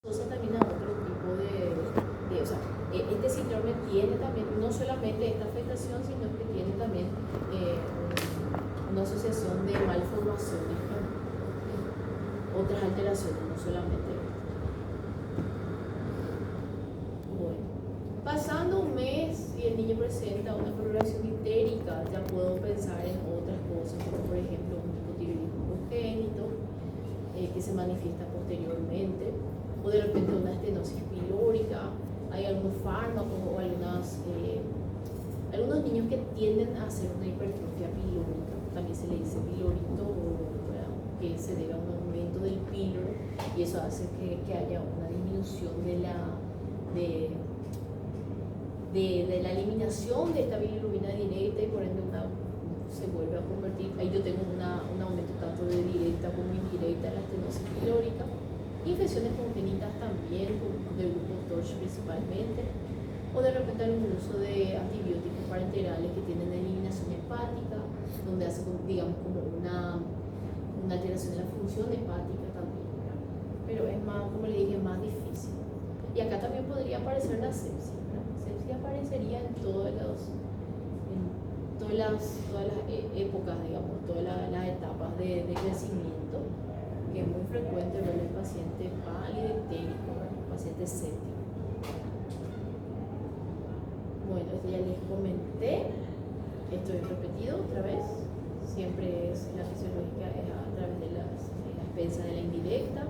Entonces también a otro tipo o sea, este síndrome tiene también no solamente esta afectación, sino que tiene también una asociación de malformaciones, otras alteraciones, no solamente esta. Bueno, pasando un mes y el niño presenta una coloración histérica, ya puedo pensar en otras cosas, como por ejemplo un hipotiroidismo congénito, que se manifiesta posteriormente, o de repente una estenosis pilórica. Hay algunos fármacos o algunos niños que tienden a hacer una hipertrofia pilórica, también se le dice pilorito, que se debe a un aumento del píloro, y eso hace que haya una disminución de la eliminación de esta bilirrubina directa, y por ende se vuelve a convertir. Ahí yo tengo un aumento tanto de directa como indirecta en la estenosis pilórica. Infecciones congénitas también, del grupo TORCH principalmente, o de repente algún uso de antibióticos parenterales que tienen eliminación hepática, donde hace, digamos, como una alteración de la función hepática también, ¿verdad? Pero es más, como le dije, es más difícil. Y acá también podría aparecer la sepsis, ¿verdad? La sepsis aparecería en todas las épocas, digamos, todas las etapas de crecimiento, que es muy frecuente ver el paciente pálido, histérico, el paciente séptico. Bueno, esto ya les comenté, esto es repetido otra vez, siempre es la fisiológica, es a través de las expensas de la indirecta.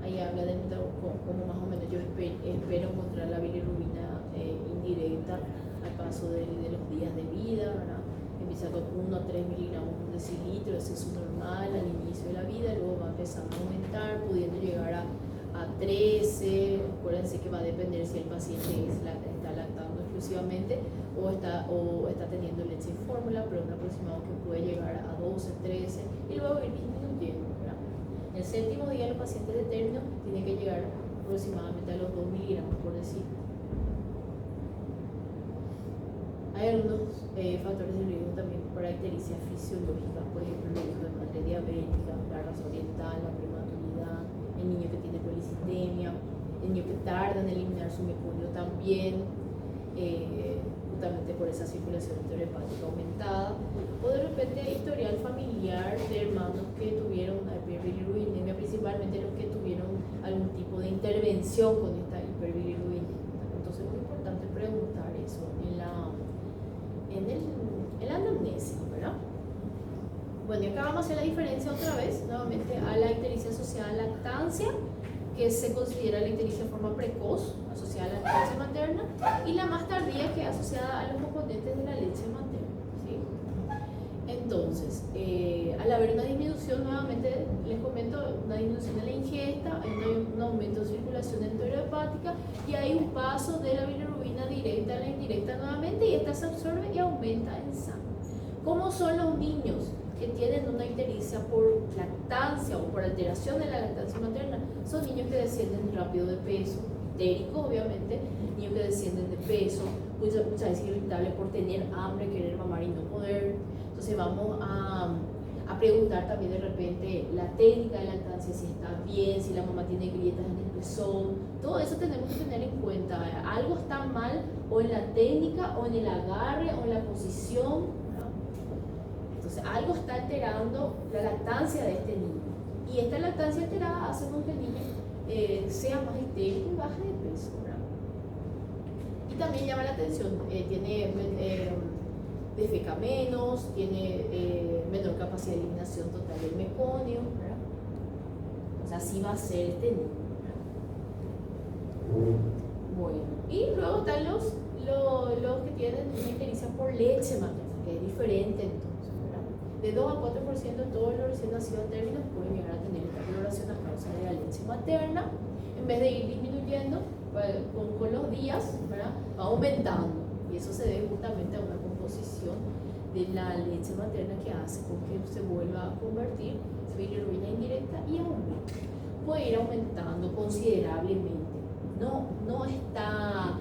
Ahí habla de cómo más o menos yo espero encontrar la bilirrubina indirecta al paso de los días de vida, ¿verdad? Empieza con 1 a 3 miligramos por decilitro, ese es su normal al inicio de la vida, luego va empezando a aumentar, pudiendo llegar a 13. Acuérdense que va a depender si el paciente está lactando exclusivamente o está teniendo leche en fórmula, pero un aproximado que puede llegar a 12, 13 y luego ir disminuyendo, ¿verdad? El séptimo día los pacientes de término tienen que llegar aproximadamente a los 2 miligramos por decilitro. Hay algunos factores de riesgo también para ictericia fisiológica, por ejemplo, el hijo de madre diabética, la raza oriental, la prematuridad, el niño que tiene policitemia, el niño que tarda en eliminar su meconio también, justamente por esa circulación enterohepática aumentada, o de repente historial familiar de hermanos que tuvieron hiperbilirubinemia, principalmente los que tuvieron algún tipo de intervención con esta hiperbilirubinemia. Entonces es muy importante preguntar eso en la anamnesis, ¿verdad? Bueno, y acá vamos a hacer la diferencia otra vez, nuevamente, a la ictericia asociada a lactancia, que se considera la ictericia de forma precoz, asociada a la lactancia materna, y la más tardía, que es asociada a los componentes de la leche materna, ¿sí? Entonces, al haber una disminución, nuevamente les comento, una disminución de la ingesta, hay un aumento de circulación enterohepática, y hay un paso de la bilirrubina directa a la indirecta nuevamente, y esta se absorbe y aumenta en sangre. ¿Cómo son los niños que tienen una ictericia por lactancia o por alteración de la lactancia materna? Son niños que descienden rápido de peso, histéricos obviamente, niños que descienden de peso, muchas veces irritables por tener hambre, querer mamar y no poder. Entonces vamos a preguntar también de repente la técnica de lactancia, si está bien, si la mamá tiene grietas en el pezón. Todo eso tenemos que tener en cuenta. Algo está mal o en la técnica o en el agarre o en la posición, ¿no? Entonces algo está alterando la lactancia de este niño, y esta lactancia alterada hace con que el niño sea más histérico y baje de peso, ¿verdad? Y también llama la atención, tiene defeca menos, tiene menor capacidad de eliminación total del meconio, ¿verdad? O sea, así va a ser este niño, ¿verdad? Bueno, y luego están los que tienen una ictericia por leche materna, que es diferente entonces, ¿verdad? De 2 a 4% de todos los recién nacidos a término pueden llegar a tener esta coloración a causa de la leche materna, en vez de ir disminuyendo con los días, ¿verdad? Va aumentando, y eso se debe justamente a una composición de la leche materna que hace con que se vuelva a convertir en bilirrubina indirecta y aumente. Puede ir aumentando considerablemente. No está,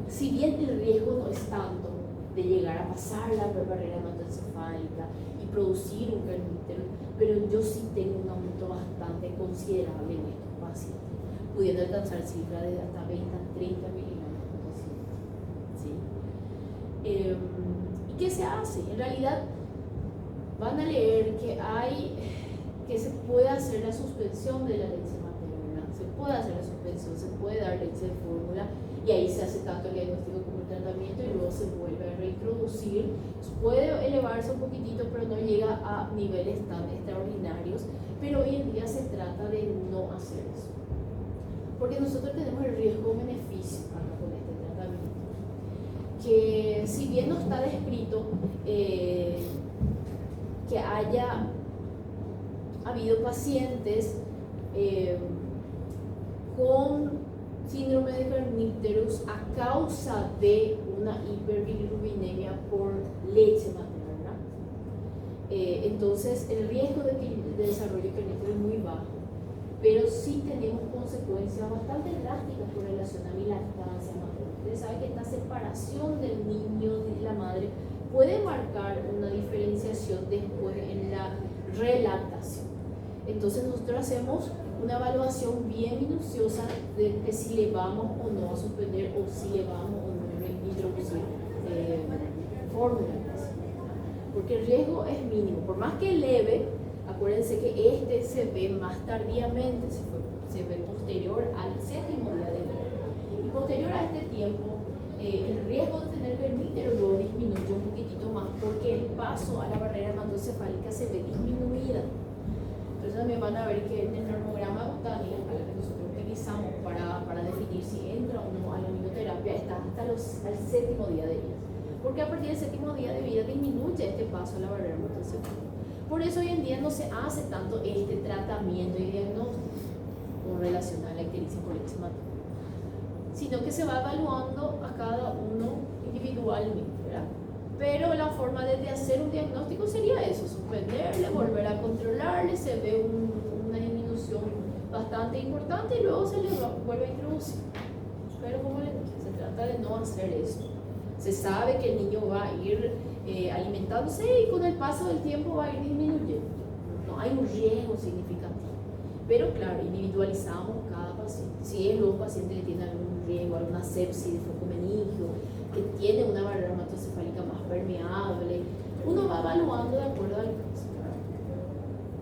si bien el riesgo no es tanto, de llegar a pasar la barrera hematoencefálica y producir un carnícero, pero yo sí tengo un aumento bastante considerable en estos pacientes, pudiendo alcanzar cifras de hasta 20 a 30 miligramos por paciente. ¿Sí? ¿Y qué se hace? En realidad van a leer que se puede hacer la suspensión de la leche materna, se puede hacer la suspensión, se puede dar leche de fórmula y ahí se hace tanto el diagnóstico como el tratamiento y luego se vuelve a reintroducir. Puede elevarse un poquitito, pero no llega a niveles tan extraordinarios, pero hoy en día se trata de no hacer eso, porque nosotros tenemos el riesgo-beneficio con este tratamiento, que si bien no está descrito que haya habido pacientes con síndrome de Kernicterus a causa de una hiperbilirrubinemia por leche materna. Entonces el riesgo de desarrollo de Kernicterus es muy bajo, pero sí tenemos consecuencias bastante drásticas con relación a mi lactancia materna. Ustedes saben que esta separación del niño de la madre puede marcar una diferenciación después en la relactación. Entonces nosotros hacemos una evaluación bien minuciosa de que si le vamos o no a suspender o si le vamos o no a introducir fórmula, porque el riesgo es mínimo, por más que leve. Acuérdense que este se ve más tardíamente, se ve posterior al 7º día de vida, y posterior a este tiempo el riesgo de tener Kernicterus luego disminuye un poquitito más porque el paso a la barrera hematoencefálica se ve disminuida. Entonces también van a ver que en el normograma Butani, a la que nosotros utilizamos para definir si entra o no a la immunoterapia, está hasta al 7º día de vida, porque a partir del 7º día de vida disminuye este paso a la barrera hematoencefálica. Por eso hoy en día no se hace tanto este tratamiento y diagnóstico con relación a la ictericia por leche materna, sino que se va evaluando a cada uno individualmente, ¿verdad? Pero la forma de hacer un diagnóstico sería eso: suspenderle, volver a controlarle, se ve una disminución bastante importante y luego se le vuelve a introducir. Pero como les dije, se trata de no hacer eso. Se sabe que el niño va a ir alimentándose y con el paso del tiempo va a ir disminuyendo. No hay un riesgo significativo. Pero claro, individualizamos cada paciente. Si es un paciente que tiene algún riesgo, alguna sepsis de foco meningio, que tiene una barrera hematoencefálica más permeable, uno va evaluando de acuerdo al caso,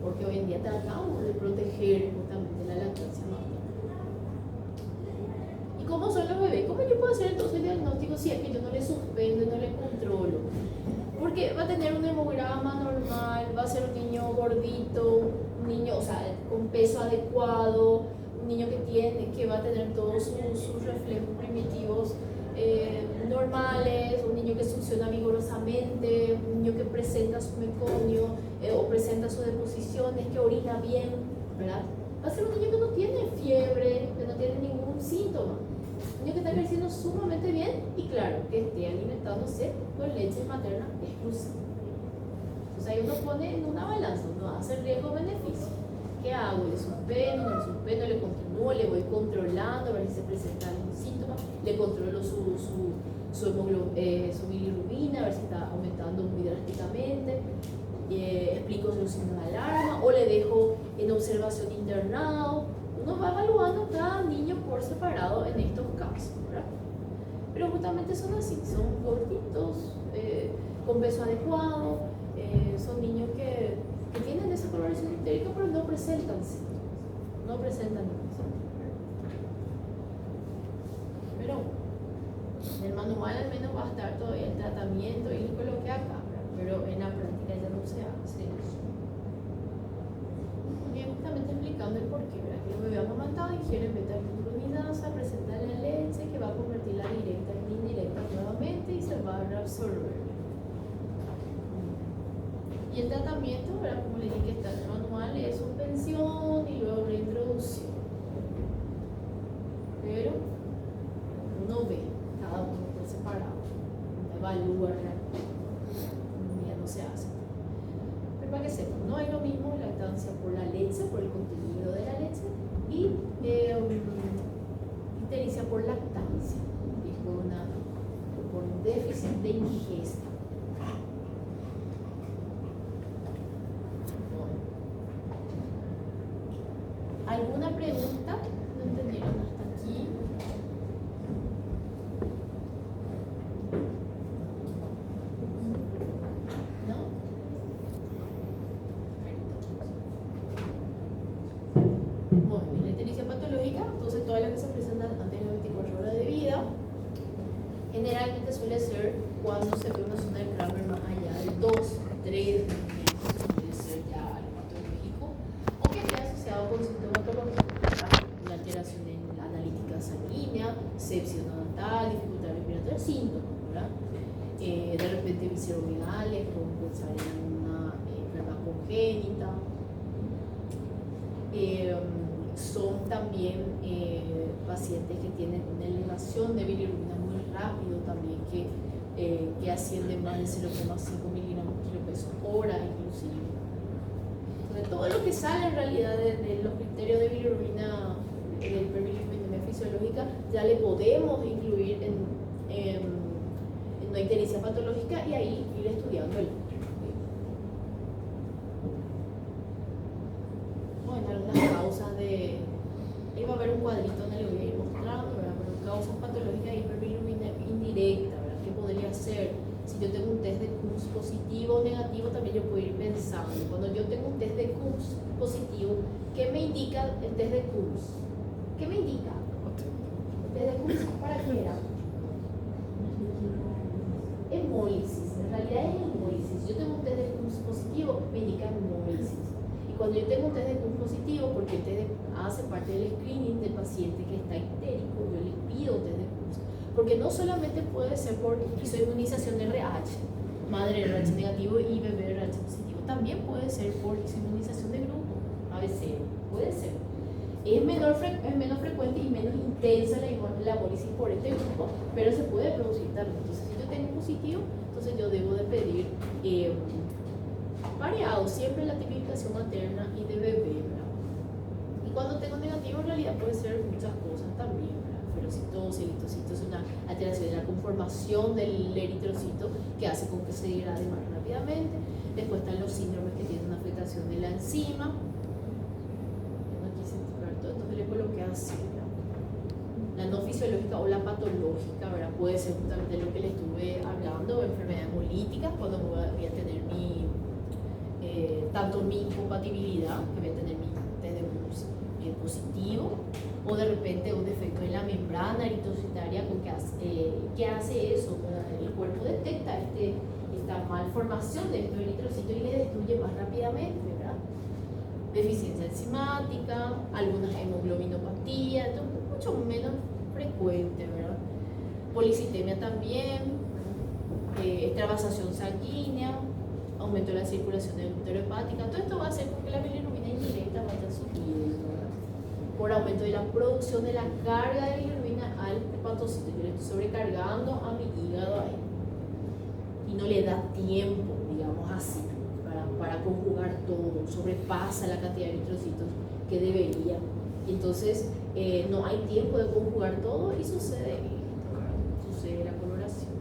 porque hoy en día tratamos de proteger justamente la lactancia materna. ¿Y cómo son los bebés? ¿Cómo yo puedo hacer entonces el diagnóstico si es que yo no le suspendo y no le controlo? Porque va a tener un hemograma normal, va a ser un niño gordito, un niño, o sea, con peso adecuado, un niño que va a tener todos sus reflejos primitivos normales, un niño que succiona vigorosamente, un niño que presenta su meconio o presenta sus deposiciones, que orina bien, ¿verdad? Va a ser un niño que no tiene fiebre, que no tiene ningún síntoma, un niño que está creciendo sumamente bien y claro, que esté alimentándose con leche materna exclusiva. Entonces ahí uno pone en una balanza, uno hace riesgo-beneficio. ¿Qué hago? ¿Le suspendo, no le suspendo, le continúo, le voy controlando a ver si se presenta algún síntoma, le controlo su bilirrubina, a ver si está aumentando muy drásticamente, explico los signos de alarma o le dejo en observación internado? Uno va evaluando cada niño por separado en estos casos, ¿verdad? Pero justamente son así, son gorditos, con peso adecuado, son niños que tienen esa coloración ictérica pero no presentan síntomas, no presentan ningún síntoma. Pero en el manual al menos va a estar todavía el tratamiento y lo coloqué acá, ¿verdad? Pero en la práctica ya no se hace eso. Y justamente explicando el porqué, ¿verdad? Que el bebé amamantado ingiere beta-glucuronidasa, presenta la leche que va a convertirla directa en indirecta nuevamente y se va a reabsorber. Y el tratamiento, ¿verdad? Como le dije que está en el manual, es suspensión y luego reintroducción. Pero uno ve cada uno por separado, evalúa realmente, ya no se hace. Pero para que sepan, no es lo mismo lactancia por la leche, por el contenido de la leche, y ictericia por lactancia, y es por un déficit de ingesta. ¿Alguna pregunta? ¿No entendieron hasta aquí? ¿No? Muy bien, la ictericia patológica, entonces todas las que se presentan antes de las 24 horas de vida, generalmente suele ser cuando se ve una zona de Kramer más allá de 2, 3 suele ser ya algo patológico, o que esté asociado con sintomatología, una alteración en la analítica sanguínea, sepsis neonatal, dificultad respiratoria, síntomas, ¿verdad? De repente visceromegalias, podemos pensar en una enfermedad congénita. Son también pacientes que tienen una elevación de bilirrubina muy rápido también, que asciende más de 0,5 miligramos por kilo peso hora inclusive. Entonces, todo lo que sale en realidad de los criterios de bilirrubina, de hiperbilirubinemia fisiológica, ya le podemos incluir en una ictericia patológica y ahí ir estudiando el. Bueno, algunas causas de. Ahí va a haber un cuadrito donde le voy a ir mostrando, ¿verdad? Pero causas patológicas de hiperbilirubina indirecta, ¿verdad? ¿Qué podría ser? Si yo tengo un test de CUMS positivo o negativo, también yo puedo ir pensando. Cuando yo tengo un test de CUMS positivo, ¿qué me indica el test de CUMS? ¿Qué me indica? ¿El test de CUMS para qué era? Hemólisis. En realidad es hemólisis. Si yo tengo un test de CUMS positivo, me indica hemólisis. Cuando yo tengo un test de CUMS positivo, porque el test hace parte del screening del paciente que está ictérico, yo le pido un test de CUMS. Porque no solamente puede ser por isoinmunización de RH, madre RH negativo y bebé RH positivo, también puede ser por isoinmunización de grupo, ABC, puede ser. Es menos frecuente y menos intensa la hemólisis por este grupo, pero se puede producir también. Entonces, si yo tengo positivo, entonces yo debo de pedir variado, siempre la tipificación materna y de bebé, ¿verdad? Y cuando tengo negativo, en realidad puede ser muchas cosas también, ¿verdad? Ferocitosis, eritrocito es una alteración de la conformación del eritrocito que hace con que se degrade más rápidamente. Después están los síndromes que tienen una afectación de la enzima. Yo no quise tocar todo, entonces le coloqué así, ¿verdad? La no fisiológica o la patológica, ¿verdad? Puede ser justamente lo que le estuve hablando, enfermedades hemolíticas, cuando voy a tener tanto mi incompatibilidad, que voy a tener mi test de CUMS positivo, o de repente un defecto en la membrana eritrocitaria que hace eso, el cuerpo detecta esta malformación de estos eritrocitos y le destruye más rápidamente, ¿verdad? Deficiencia enzimática, algunas hemoglobinopatías, esto es mucho menos frecuente, ¿verdad? Policitemia también, extravasación sanguínea, aumento de la circulación enterohepática. Todo esto va a hacer con que la bilirrubina indirecta vaya subiendo, ¿verdad? Por aumento de la producción de la carga de bilirrubina al hepatocito. Yo le estoy sobrecargando a mi hígado ahí y no le da tiempo, digamos así, para conjugar todo, sobrepasa la cantidad de eritrocitos que debería. Y entonces no hay tiempo de conjugar todo y sucede la coloración.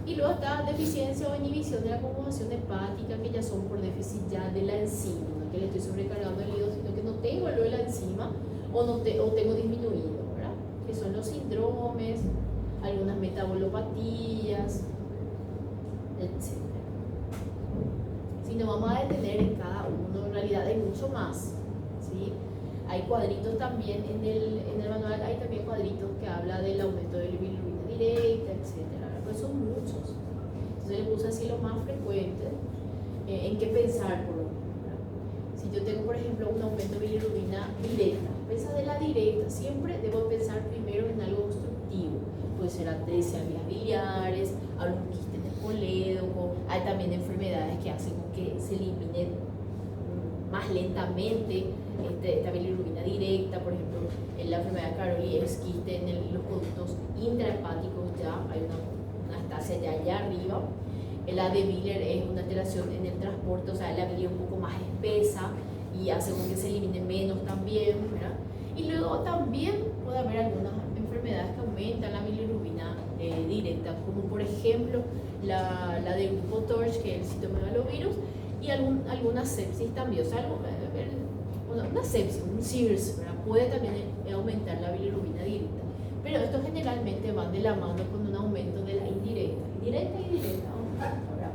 Y luego está deficiencia o inhibición de la conjugación hepática, que ya son por déficit ya de la enzima, no que le estoy sobrecargando el hígado, sino que no tengo lo de la enzima o tengo disminuido, ¿verdad? Que son los síndromes, algunas metabolopatías, etc. Si nos vamos a detener en cada uno, en realidad hay mucho más, ¿sí? Hay cuadritos también en el manual, hay también cuadritos que habla del aumento de la bilirrubina directa, etc. Pues son muchos. Entonces le puse así los más frecuentes, en qué pensar por lo menos. Si yo tengo, por ejemplo, un aumento de bilirrubina directa, pensa de la directa, siempre debo pensar primero en algo obstructivo. Puede ser atresia de vías biliares, algún quiste en el colédoco, hay también enfermedades que hacen que se elimine más lentamente esta bilirrubina directa, por ejemplo, en la enfermedad de Caroli es quiste en los conductos intrahepáticos, ya hay una estasia ya allá arriba. La de Wheeler es una alteración en el transporte, o sea, la bilis es un poco más espesa y hace con que se elimine menos también, ¿verdad? Y luego también puede haber algunas enfermedades que aumentan la bilirrubina directa, como por ejemplo la del grupo TORCH, que es el citomegalovirus, y alguna sepsis también. O sea, una sepsis, un SIRS, ¿verdad? Puede también aumentar la bilirrubina directa. Pero estos generalmente van de la mano con un aumento de la indirecta. Directa y directa. Ahora,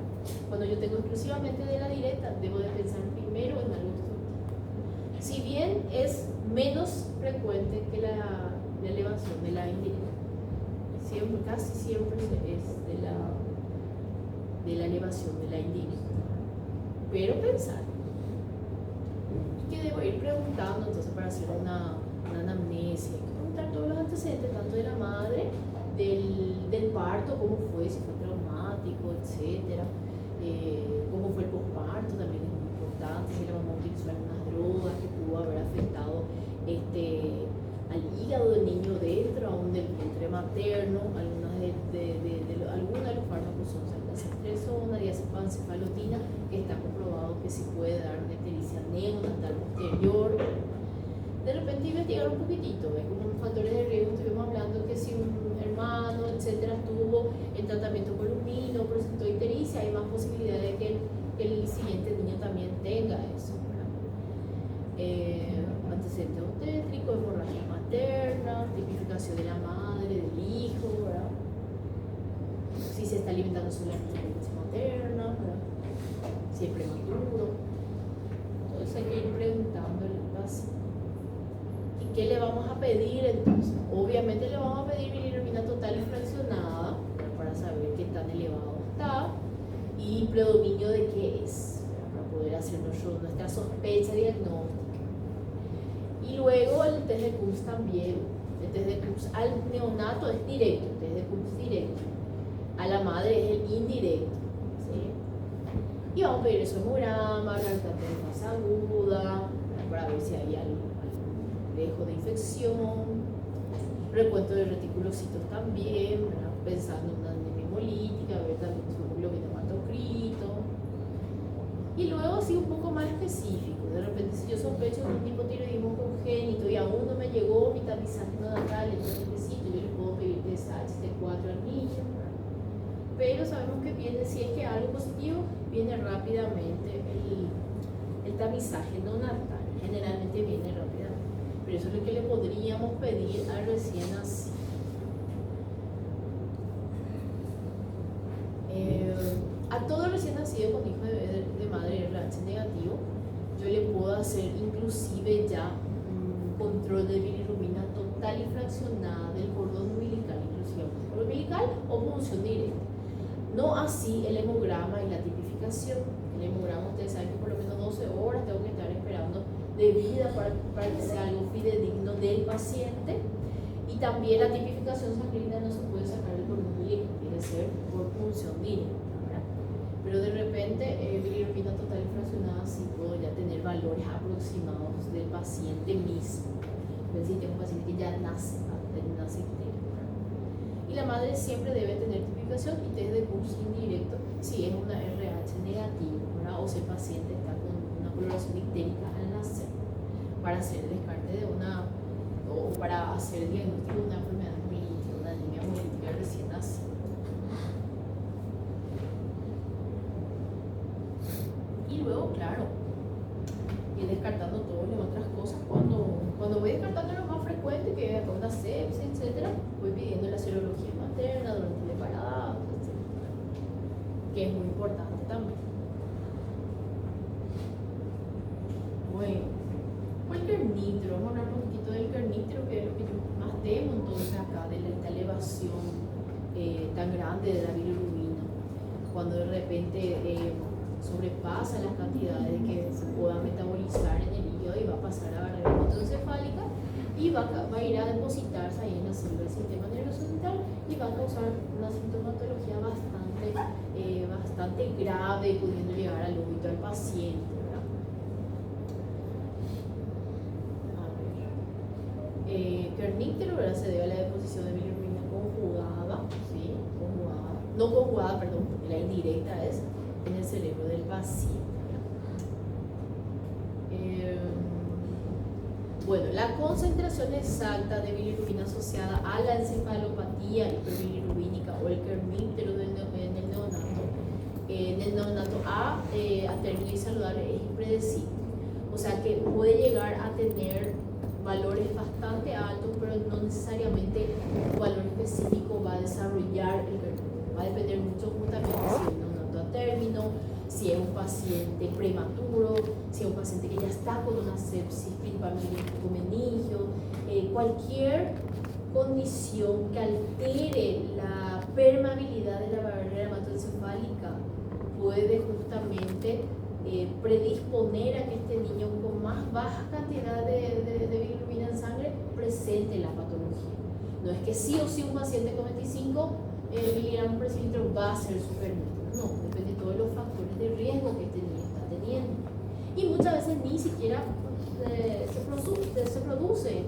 cuando yo tengo exclusivamente de la directa, debo de pensar primero en algo estructural. Si bien es menos frecuente que la elevación de la indirecta, siempre, casi siempre es de la elevación de la indirecta. Pero pensar. ¿Qué debo ir preguntando entonces para hacer una anamnesis? Hay que preguntar todos los antecedentes, tanto de la madre, del parto, cómo fue, si fue traumático, etcétera, cómo fue el posparto, también es muy importante, si la mamá utilizó algunas drogas que pudo haber afectado al hígado del niño dentro, aún del vientre materno. Algunos de los fármacos son salmestrezona, diazepam-cefalotina, que está comprobado que sí puede dar una ictericia neonatal posterior. De repente investigar un poquitito, como factores de riesgo estuvimos hablando, que si un hermano, etcétera, estuvo en tratamiento columino, presentó ictericia, hay más posibilidad de que el siguiente niño también tenga eso. Antecedente obstétrico, hemorragia materna, tipificación de la madre, del hijo, ¿verdad? Si se está alimentando solamente de leche materna, ¿verdad? Si es prematuro. Entonces hay que ir preguntándole al paciente. ¿Y qué le vamos a pedir entonces? Obviamente le vamos a pedir bilirrubina total y fraccionada, para saber qué tan elevado está y predominio de qué es, para poder hacer nuestra sospecha diagnóstica. Y luego el test de CUPS también. El test de CUPS al neonato es directo, el test de CUPS directo. A la madre es el indirecto. ¿Sí? Y vamos a pedir el sonograma, la de fase aguda, para ver si hay algún riesgo de infección, recuento de reticulocitos también, ¿verdad? Pensando en una anemia hemolítica, ver también su hemoglobina hematocrito. Y luego sí un poco más específico. De repente, si yo sospecho de un hipotiroidismo congénito y aún no me llegó mi tamizaje neonatal, entonces necesito, yo le puedo pedir TSH-T4 al niño, ¿verdad? Pero sabemos que viene, si es que algo positivo, viene rápidamente el tamizaje neonatal, generalmente viene rápidamente. Pero eso es lo que le podríamos pedir al recién nacido. A todo recién nacido con hijo de madre RH negativo, yo le puedo hacer inclusive ya un control de bilirrubina total y fraccionada del cordón umbilical, inclusive cordón umbilical o punción directa. No así el hemograma y la tipificación. El hemograma, ustedes saben que por lo menos 12 horas tengo que estar esperando de vida para que sea algo fidedigno del paciente. Y también la tipificación sanguínea no se puede sacar del cordón umbilical, tiene que ser por punción directa. Pero de repente, bilirrubina total y fraccionada sí puedo ya tener valores aproximados del paciente mismo. Si tengo un paciente que ya nace ictérico. Y la madre siempre debe tener tipificación y test de CUPS indirecto si es una RH negativa, ¿verdad? O si el paciente está con una coloración ictérica al nacer, para hacer el descarte de o para hacer el diagnóstico de una enfermedad hemolítica, una anemia hemolítica recién nacida. Y luego, claro, ir descartando todas las otras cosas. Cuando voy descartando lo más frecuente, que es una sepsis, etc., voy pidiendo la serología materna durante el embarazo, etc., que es muy importante también. Bueno, el kernitro, vamos a hablar un poquito del kernitro, que es lo que yo más temo entonces acá, de esta elevación tan grande de la bilirrubina, cuando de repente sobrepasa las cantidades que se puedan metabolizar en el hígado y va a pasar a barrera hematoencefálica y va a ir a depositarse ahí en la célula del sistema nervioso central y va a causar una sintomatología bastante grave, pudiendo llegar al óbito al paciente, ¿verdad? Kernitro, ¿verdad? Se debe a la deposición de bilirrubina conjugada, ¿sí? No conjugada, perdón, porque la indirecta es en el cerebro del paciente. Bueno, la concentración exacta de bilirrubina asociada a la encefalopatía hiperbilirrubínica o el kerníptero en el neonato a término y saludable es impredecible. O sea que puede llegar a tener valores bastante altos, pero no necesariamente un valor específico va a desarrollar el kerníptero. Va a depender mucho justamente si es un neonato a término, si es un paciente prematuro, si es un paciente que ya está con una sepsis, principalmente con meningio, cualquier condición que altere la permeabilidad de la barrera hematoencefálica puede justamente predisponer a que este niño con más baja cantidad de bilirrubina en sangre presente la patología. No es que sí o sí un paciente con 25 miligramos por decilitro va a ser supernítico, no, depende de todos los factores de riesgo que este niño está teniendo. Y muchas veces ni siquiera se produce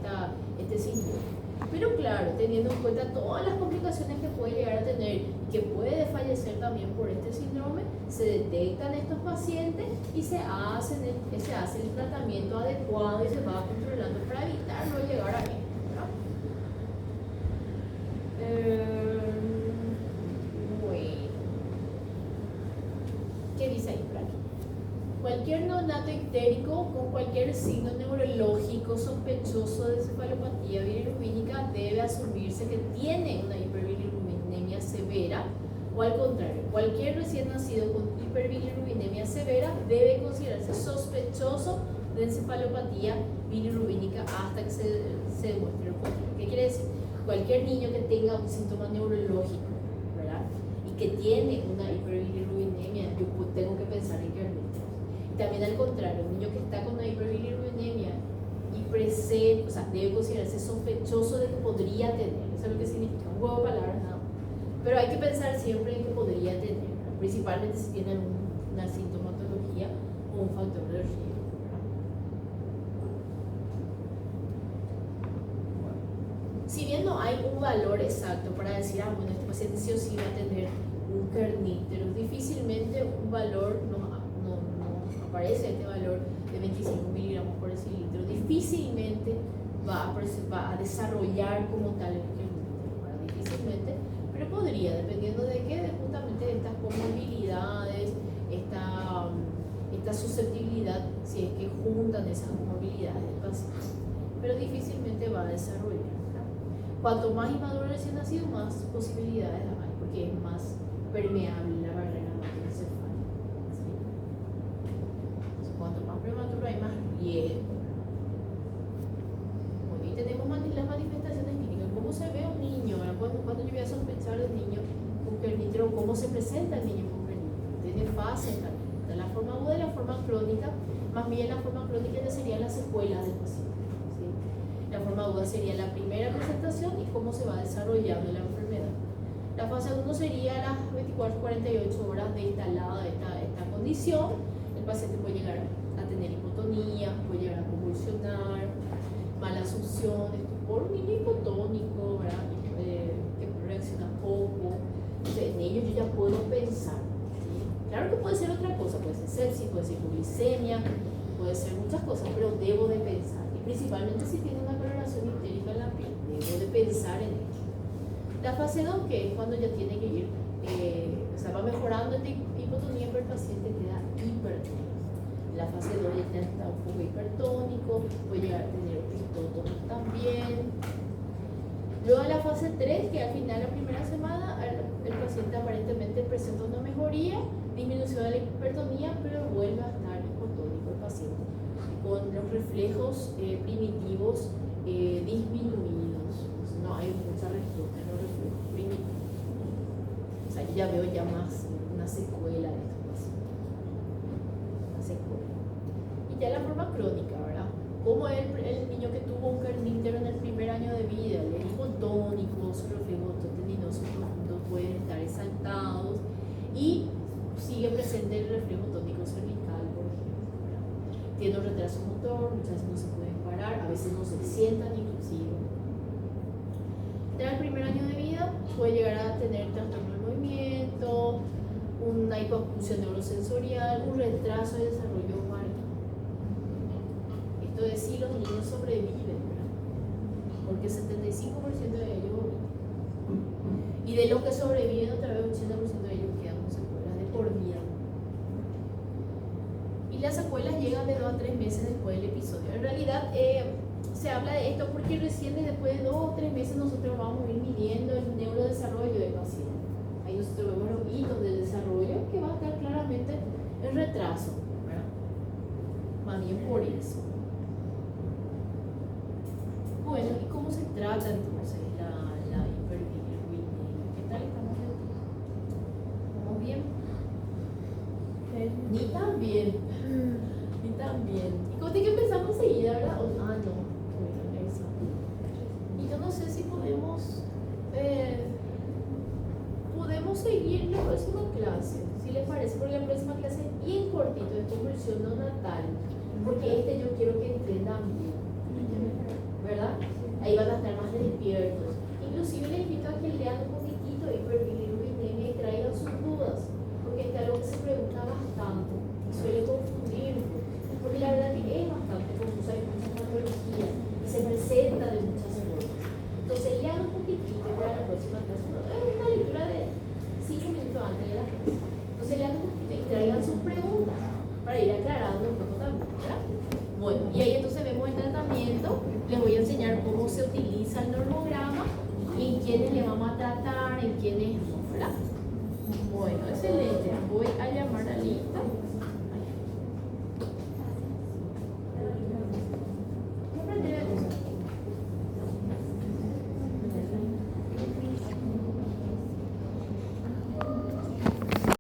este síndrome. Pero claro, teniendo en cuenta todas las complicaciones que puede llegar a tener, que puede fallecer también por este síndrome, se detectan estos pacientes y se hace el tratamiento adecuado y se va controlando para evitar no llegar a esto, ¿verdad? Bueno, ¿qué dice ahí, Frank? Cualquier neonato ictérico con cualquier signo neurológico sospechoso de encefalopatía bilirrubínica debe asumirse que tiene una hiperbilirrubinemia severa, o al contrario, cualquier recién nacido con hiperbilirrubinemia severa debe considerarse sospechoso de encefalopatía bilirrubínica hasta que se demuestre lo contrario. ¿Qué quiere decir? Cualquier niño que tenga un síntoma neurológico, ¿verdad? Y que tiene una hiperbilirrubinemia, yo tengo que pensar en kerníptero. También al contrario, un niño que está con una hiperbilirrubinemia y presente, o sea, debe considerarse sospechoso de que podría tener, eso es lo que significa, un juego de palabras, nada. Pero hay que pensar siempre en que podría tener, principalmente si tiene una sintomatología o un factor de riesgo. Si bien no hay un valor exacto para decir, bueno, este paciente sí o sí va a tener un kerníptero, difícilmente un valor no aparece este valor de 25 miligramos por decilitro, difícilmente va a desarrollar como tal el kerníptero, difícilmente, pero podría, dependiendo de qué, justamente de estas comorbilidades, esta susceptibilidad, si es que juntan esas comorbilidades del paciente, pero difícilmente va a desarrollar. Cuanto más inmaduro recién nacido, más posibilidades hay, porque es más permeable la barrera hematoencefálica. Cuanto más prematuro hay más riesgo. Bueno, y tenemos las manifestaciones clínicas. ¿Cómo se ve un niño? Cuando yo voy a sospechar del niño con kerníptero, ¿cómo se presenta el niño con kerníptero? Tiene fases, de la forma aguda y la forma crónica. Más bien la forma crónica ya sería la secuela del paciente, ¿sí? La forma aguda sería la primera presentación y cómo se va desarrollando la enfermedad. La fase 1 sería las 24-48 horas de instalada esta condición. El paciente puede llegar a tener hipotonía, puede llegar a convulsionar, mala succión, por un niño hipotónico, ¿verdad? Que reacciona poco. Entonces, en ello yo ya puedo pensar, ¿sí? Claro que puede ser otra cosa, puede ser sepsis, puede ser hipoglicemia, puede ser muchas cosas, pero debo de pensar. Y principalmente si tiene una coloración ictérica en la piel, debo de pensar en ello. La fase 2, que es cuando ya tiene que ir, o sea, va mejorando esta hipotonía, pero el paciente queda hipertónico. La fase 2 ya está un poco hipertónico, puede llegar a tener opistotomía también. Luego la fase 3, que al final de la primera semana el paciente aparentemente presenta una mejoría, disminución de la hipertonía, pero vuelve a estar hipotónico el paciente, con los reflejos primitivos disminuidos. No hay mucha respuesta en los reflejos primitivos. O sea, yo ya veo ya más una secuela de estos pacientes. Una secuela. Y ya la forma crónica, ¿verdad? Como el niño que tuvo un kerníptero en el primer año de vida, el hipotónico, sus reflejos tendinosos profundos pueden estar exaltados y sigue presente el reflejo tónico cervical, por ejemplo, ¿verdad? Tiene un retraso motor, muchas veces no se pueden parar, a veces no se sientan inclusive. Ya el primer año de vida puede llegar a tener trastorno del movimiento, una hipoacusia neurosensorial, un retraso de desarrollo ovárico. Esto de si los niños sobreviven, ¿verdad? Porque 75% de ellos vomitan. Y de los que sobreviven, otra vez 80% de ellos quedan con secuelas de por vida. Y las secuelas llegan de 2 a 3 meses después del episodio. En realidad, se habla de esto porque recién después de 2 o 3 meses nosotros vamos a ir midiendo el neurodesarrollo del paciente. Ahí nosotros vemos los hitos del desarrollo que va a estar claramente en retraso, ¿verdad? Más bien por eso. Bueno, ¿y cómo se trata entonces la hiperbilirrubinemia? ¿Qué tal estamos de tiempo? ¿Estamos bien? Ni tan bien. Ni tan bien. Y como que empezamos enseguida, ¿verdad? Ah, no. Y yo no sé si podemos seguir la próxima clase, si les parece, porque la próxima clase es bien cortito, es conversión no natal, porque yo quiero que entiendan bien, ¿verdad? Ahí van a estar más despiertos. Inclusive les invito a que lean un poquitito hiperbilirrubinemia y traigan sus dudas, porque es algo que se pregunta bastante.